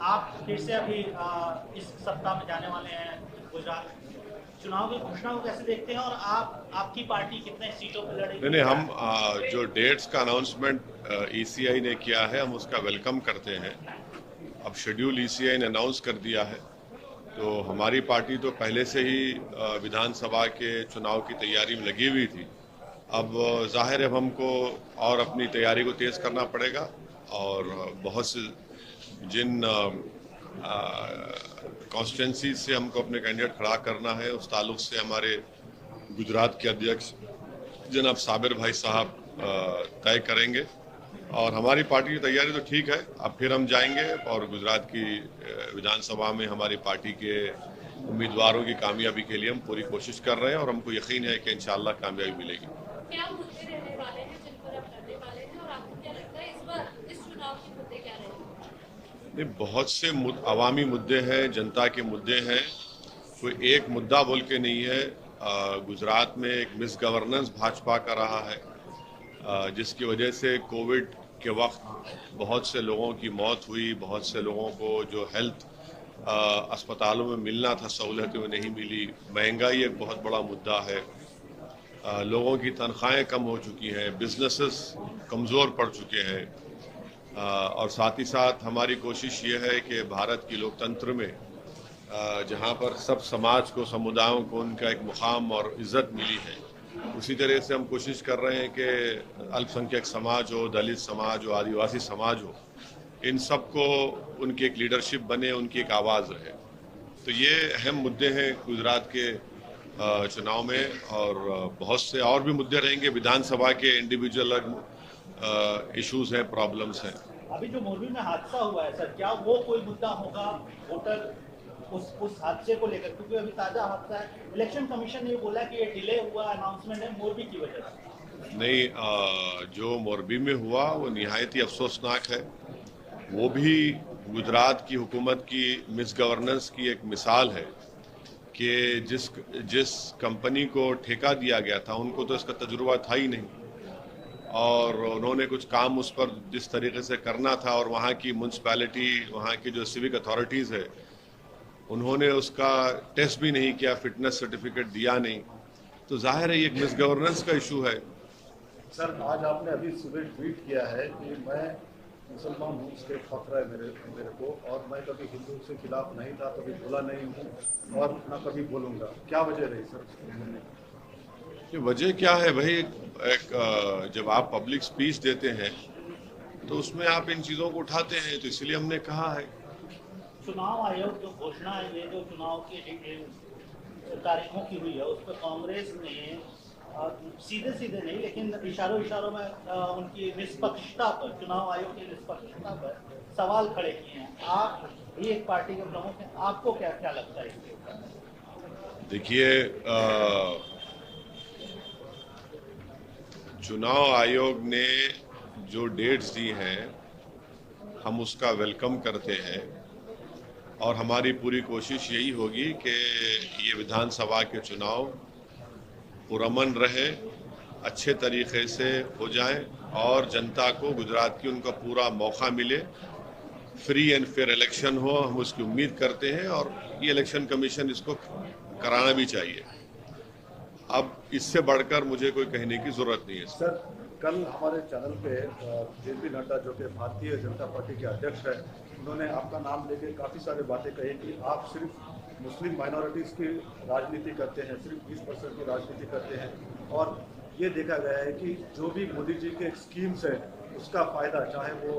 आप फिर से अभी इस सप्ताह में जाने वाले हैं गुजरात। चुनाव की घोषणा को कैसे देखते हैं और आपकी पार्टी कितने सीटों पर लड़ेगी? नहीं नहीं, हम जो डेट्स का अनाउंसमेंट ईसीआई ने किया है हम उसका वेलकम करते हैं। अब शेड्यूल ईसीआई ने अनाउंस कर दिया है, तो हमारी पार्टी तो पहले से ही विधानसभा के चुनाव की तैयारी में लगी हुई थी। अब जाहिर है हमको और अपनी तैयारी को तेज़ करना पड़ेगा, और बहुत से जिन कॉन्स्टिट्यूंसी से हमको अपने कैंडिडेट खड़ा करना है उस ताल्लुक से हमारे गुजरात के अध्यक्ष जनाब साबिर भाई साहब तय करेंगे। और हमारी पार्टी की तैयारी तो ठीक है। अब फिर हम जाएंगे और गुजरात की विधानसभा में हमारी पार्टी के उम्मीदवारों की कामयाबी के लिए हम पूरी कोशिश कर रहे हैं, और हमको यकीन है कि इंशाअल्लाह कामयाबी मिलेगी। क्या मुद्दे रहने वाले हैं जिन पर आप लड़ने वाले हैं, और आपको क्या लगता है इस बार इस चुनाव के मुद्दे क्या रहेंगे? बहुत से अवामी मुद्दे हैं, जनता के मुद्दे हैं, कोई एक मुद्दा बोल के नहीं है। गुजरात में एक मिस गवर्नेंस भाजपा का रहा है, जिसकी वजह से कोविड के वक्त बहुत से लोगों की मौत हुई, बहुत से लोगों को जो हेल्थ अस्पतालों में मिलना था सहूलतें वो नहीं मिली। महंगाई एक बहुत बड़ा मुद्दा है, लोगों की तनख्वाहें कम हो चुकी हैं, बिजनेसेस कमज़ोर पड़ चुके हैं, और साथ ही साथ हमारी कोशिश ये है कि भारत की लोकतंत्र में जहाँ पर सब समाज को, समुदायों को उनका एक मुकाम और इज़्ज़त मिली है, उसी तरह से हम कोशिश कर रहे हैं कि अल्पसंख्यक समाज हो, दलित समाज हो, आदिवासी समाज हो, इन सबको उनकी एक लीडरशिप बने, उनकी एक आवाज़ रहे। तो ये अहम मुद्दे हैं गुजरात के चुनाव में, और बहुत से और भी मुद्दे रहेंगे। विधानसभा के इंडिविजुअल इश्यूज हैं, प्रॉब्लम्स हैं। अभी जो मोरबी में हादसा हुआ है सर, क्या वो कोई मुद्दा होगा वोटर उस हादसे को लेकर? क्योंकि अभी ताजा हादसा है, इलेक्शन कमीशन ने बोला कि ये डिले हुआ अनाउंसमेंट है मोरबी की वजह से। नहीं, जो मोरबी में हुआ वो निहायत ही अफसोसनाक है। वो भी गुजरात की हुकूमत की मिस गवर्नेंस की एक मिसाल है कि जिस कंपनी को ठेका दिया गया था उनको तो इसका तजुर्बा था ही नहीं, और उन्होंने कुछ काम उस पर जिस तरीके से करना था, और वहाँ की म्यूनसिपैलिटी, वहाँ की जो सिविक अथॉरिटीज़ है, उन्होंने उसका टेस्ट भी नहीं किया, फिटनेस सर्टिफिकेट दिया नहीं, तो जाहिर है ये एक मिस गवर्नेंस का इशू है। सर, आज आपने अभी सुबह ट्वीट किया है कि मैं मुसलमान हूँ, इसके फख्र है मेरे को, और मैं कभी हिंदू के खिलाफ नहीं था, कभी बोला नहीं हूँ और ना कभी बोलूँगा। क्या वजह रही सर? ये वजह क्या है भाई? जब आप पब्लिक स्पीच देते हैं तो उसमें आप इन चीज़ों को उठाते हैं, तो इसलिए हमने कहा है। चुनाव आयोग जो घोषणा है, ये जो चुनाव की तारीखों की हुई है, उस पर कांग्रेस ने सीधे सीधे नहीं लेकिन इशारों में उनकी निष्पक्षता पर, चुनाव आयोग की निष्पक्षता पर सवाल खड़े किए हैं। आप भी एक पार्टी के प्रमुख हैं, आपको क्या क्या लगता है इसके ऊपर? देखिए, चुनाव आयोग ने जो डेट्स दी हैं हम उसका वेलकम करते हैं, और हमारी पूरी कोशिश यही होगी कि ये विधानसभा के चुनाव पुरअमन रहे, अच्छे तरीके से हो जाएं, और जनता को, गुजरात की, उनका पूरा मौका मिले, फ्री एंड फेयर इलेक्शन हो, हम उसकी उम्मीद करते हैं, और ये इलेक्शन कमीशन इसको कराना भी चाहिए। अब इससे बढ़कर मुझे कोई कहने की जरूरत नहीं है। सर, कल हमारे चैनल पे जेपी नड्डा, जो कि भारतीय जनता पार्टी के अध्यक्ष है, उन्होंने आपका नाम लेके काफ़ी सारी बातें कही कि आप सिर्फ मुस्लिम माइनॉरिटीज़ की राजनीति करते हैं, सिर्फ 20% की राजनीति करते हैं, और ये देखा गया है कि जो भी मोदी जी के स्कीम्स है उसका फ़ायदा, चाहे वो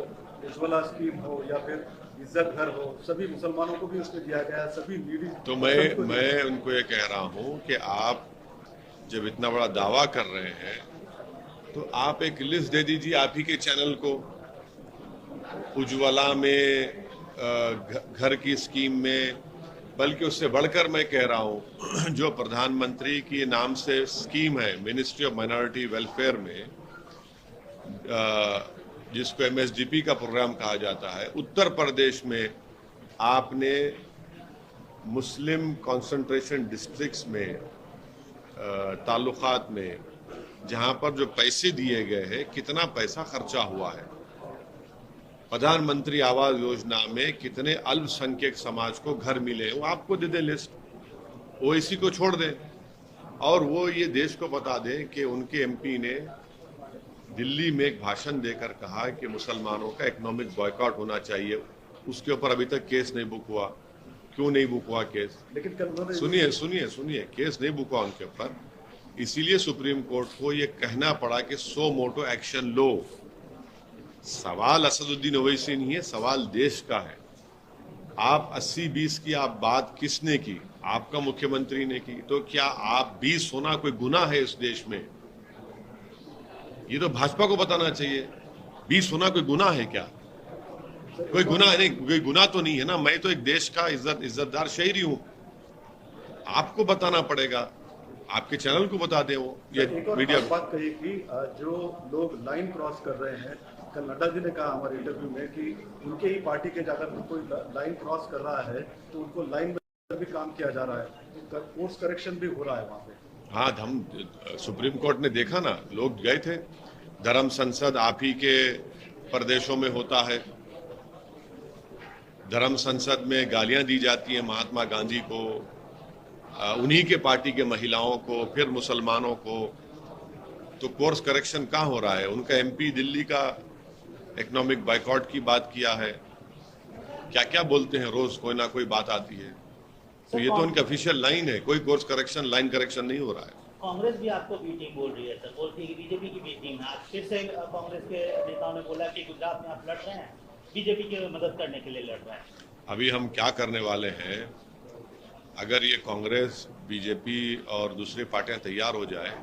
उज्ज्वला स्कीम हो या फिर इज्जत घर हो, सभी मुसलमानों को भी उसमें दिया गया है, सभी नीडी। तो मैं उनको ये कह रहा हूँ कि आप जब इतना बड़ा दावा कर रहे हैं तो आप एक लिस्ट दे दीजिए आप ही के चैनल को, उज्ज्वला में, घर की स्कीम में, बल्कि उससे बढ़कर मैं कह रहा हूँ जो प्रधानमंत्री के नाम से स्कीम है मिनिस्ट्री ऑफ माइनॉरिटी वेलफेयर में, जिसको MSDP का प्रोग्राम कहा जाता है, उत्तर प्रदेश में आपने मुस्लिम कॉन्सेंट्रेशन डिस्ट्रिक्ट्स में, ताल्लुकात में, जहाँ पर जो पैसे दिए गए हैं, कितना पैसा खर्चा हुआ है, प्रधानमंत्री आवास योजना में कितने अल्पसंख्यक समाज को घर मिले, वो आपको दे दे लिस्ट, ओवैसी को छोड़ दें और वो ये देश को बता दें कि उनके एमपी ने दिल्ली में एक भाषण देकर कहा कि मुसलमानों का इकोनॉमिक बॉयकॉट होना चाहिए। उसके ऊपर अभी तक केस नहीं बुक हुआ। क्यों नहीं बुक हुआ केस? लेकिन कल उन्होंने सुनिए, केस नहीं बुक हुआ उनके ऊपर, इसीलिए सुप्रीम कोर्ट को ये कहना पड़ा कि सो मोटो एक्शन लो। सवाल असदुद्दीन ओवैसी नहीं है, सवाल देश का है। आप 80-20 की आप बात किसने की? आपका मुख्यमंत्री ने की। तो क्या आप 20 होना कोई गुनाह है इस देश में? ये तो भाजपा को बताना चाहिए। 20 होना कोई गुनाह है क्या? कोई गुनाह नहीं, कोई गुनाह तो नहीं है ना। मैं तो एक देश का इज्जतदार शहरी हूं। आपको बताना पड़ेगा, आपके चैनल को बता दें। वो ये एक और मीडिया बात कही कि जो लोग लाइन क्रॉस कर रहे हैं, कल नड्डा जी ने कहा हमारे इंटरव्यू में कि उनके ही पार्टी के जाकर कोई लाइन क्रॉस कर रहा है तो उनको लाइन में भी काम किया जा रहा है, तो कोर्स करेक्शन भी हो रहा है वहाँ पे। हाँ, हम सुप्रीम कोर्ट ने देखा ना, लोग गए थे। धर्म संसद आप ही के प्रदेशों में होता है। धर्म संसद में गालियां दी जाती हैं महात्मा गांधी को, उन्हीं के पार्टी के महिलाओं को, फिर मुसलमानों को। तो कोर्स करेक्शन कहाँ हो रहा है? उनका एमपी दिल्ली का इकोनॉमिक बाइकआउट की बात किया है। क्या क्या बोलते हैं, रोज कोई ना कोई बात आती है। तो ये तो उनकी ऑफिशियल लाइन है, कोई कोर्स करेक्शन, लाइन करेक्शन नहीं हो रहा है। कांग्रेस भी आपको बी टीम बोल रही है सर, बोलती है कि बीजेपी की बी टीम है। आज फिर से कांग्रेस के नेताओं ने बोला कि गुजरात में आप लड़ रहे हैं, बीजेपी की मदद करने के लिए लड़ रहे हैं। अभी हम क्या करने वाले हैं, अगर ये कांग्रेस, बीजेपी और दूसरी पार्टियां तैयार हो जाए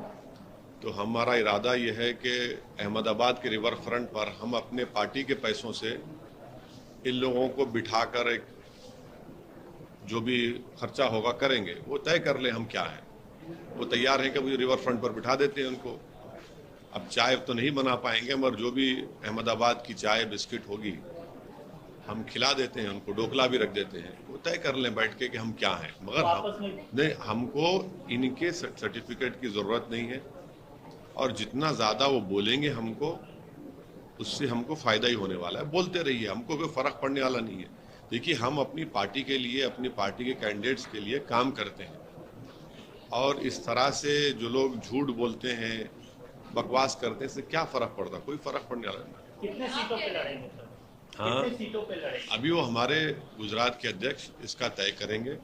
तो हमारा इरादा ये है कि अहमदाबाद के रिवर फ्रंट पर हम अपने पार्टी के पैसों से इन लोगों को बिठाकर एक जो भी खर्चा होगा करेंगे, वो तय कर ले हम क्या है। वो तैयार हैं कि वो रिवर फ्रंट पर बिठा देते हैं उनको। अब चाय तो नहीं बना पाएंगे, मगर जो भी अहमदाबाद की चाय बिस्किट होगी हम खिला देते हैं उनको, डोकला भी रख देते हैं। वो तय कर लें बैठ के कि हम क्या हैं। मगर नहीं, हमको इनके सर्टिफिकेट की जरूरत नहीं है और जितना ज्यादा वो बोलेंगे हमको, उससे हमको फायदा ही होने वाला है। बोलते रहिए, हमको कोई फर्क पड़ने वाला नहीं है। देखिए, हम अपनी पार्टी के लिए, अपनी पार्टी के कैंडिडेट्स के लिए काम करते हैं और इस तरह से जो लोग झूठ बोलते हैं, बकवास करते हैं, इससे क्या फर्क पड़ता? कोई फर्क पड़ने वाला नहीं। कितने सीटों पे लड़ेंगे सर? हाँ, कितने सीटों पे लड़ेंगे? अभी वो हमारे गुजरात के अध्यक्ष इसका तय करेंगे।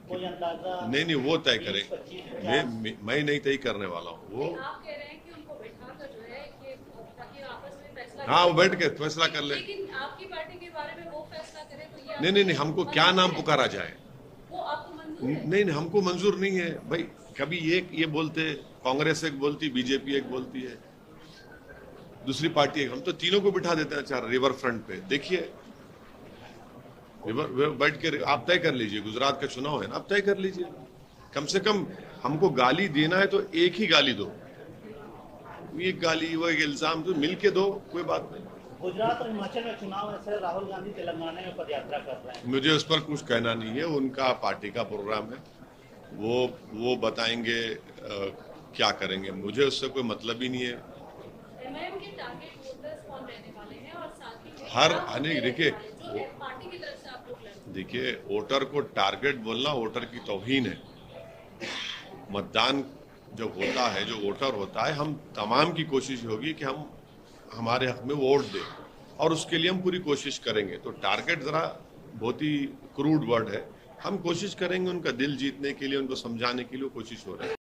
कोई अंदाजा? नहीं, वो तय करेंगे। मैं नहीं तय करने वाला हूँ। वो आप कह रहे हैं कि उनको बैठाकर जो है कि ताकि आपस में फैसला हाँ, वो बैठ के फैसला कर ले। लेकिन आपकी पार्टी के बारे में वो फैसला करे तो ये नहीं, हमको क्या नाम पुकारा जाए वो आपको मंजूर है? नहीं, हमको मंजूर नहीं है भाई। कभी एक ये बोलते, कांग्रेस एक बोलती, बीजेपी एक बोलती है, दूसरी पार्टी एक। हम तो तीनों को बिठा देते हैं चार रिवर फ्रंट पे। देखिए, रिवर बैठ के आप तय कर लीजिए। गुजरात का चुनाव है ना, आप तय कर लीजिए। कम से कम हमको गाली देना है तो एक ही गाली दो, एक गाली, वो एक इल्जाम तो मिल के दो, कोई बात नहीं। गुजरात और हिमाचल में चुनाव है सर, राहुल गांधी तेलंगाना में पदयात्रा कर रहे हैं। मुझे उस पर कुछ कहना नहीं है, उनका पार्टी का प्रोग्राम है, वो बताएंगे क्या करेंगे। मुझे उससे कोई मतलब ही नहीं है। एमआईएम के टारगेट वोटर्स कौन रहने वाले हैं और साथ ही हर अनेक देखिए, जो है पार्टी की तरफ से आप लोग लड़ देखिए, वोटर को टारगेट बोलना वोटर की तौहीन है। मतदान जब होता है, जो वोटर होता है, हम तमाम की कोशिश होगी कि हम हमारे हक में वोट दें और उसके लिए हम पूरी कोशिश करेंगे। तो टारगेट जरा बहुत ही क्रूड वर्ड है। हम कोशिश करेंगे उनका दिल जीतने के लिए, उनको समझाने के लिए कोशिश हो रही है।